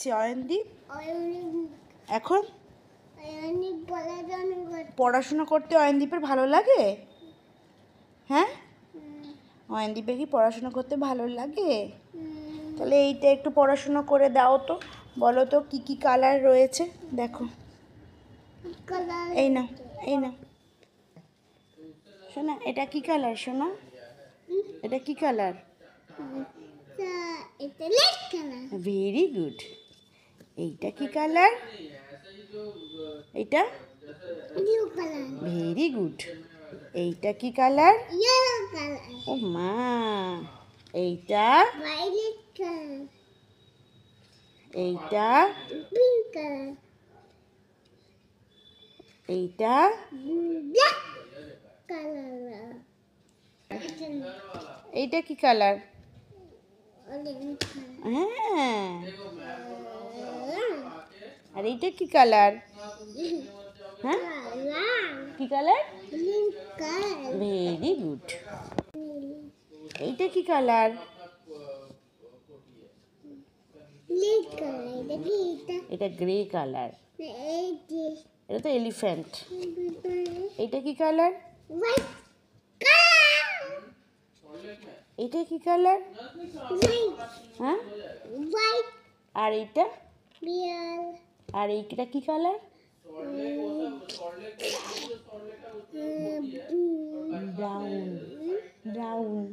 করছে অয়নদীপ? এখন পড়াশোনা করতে অয়নদীপের ভালো লাগে? হ্যাঁ, অয়নদীপের কি পড়াশোনা করতে ভালো লাগে? তাহলে এইটা একটু পড়াশোনা করে দাও তো। বলো তো কি কি কালার রয়েছে, দেখো। এই নাও, এই নাও শোনা, এটা কি কালার শোনা? এটা কি কালার? Very good. এইটা কি কালার? এইটা ভেরি গুড। এইটা কি কালার? ও মা। এইটা এইটা এইটা এইটা কি কালার? হ্যাঁ। আর এইটা কি কালার? হ্যাঁ, কি কালার? Very good. এইটা কি কালার? এটা গ্রে কালার। এটা তো এলিফ্যান্ট। এটা কি কালার? এটা কি কালার? হ্যাঁ, আর এইটা? আর এইটা কি কালার? ব্রাউন। ব্রাউন।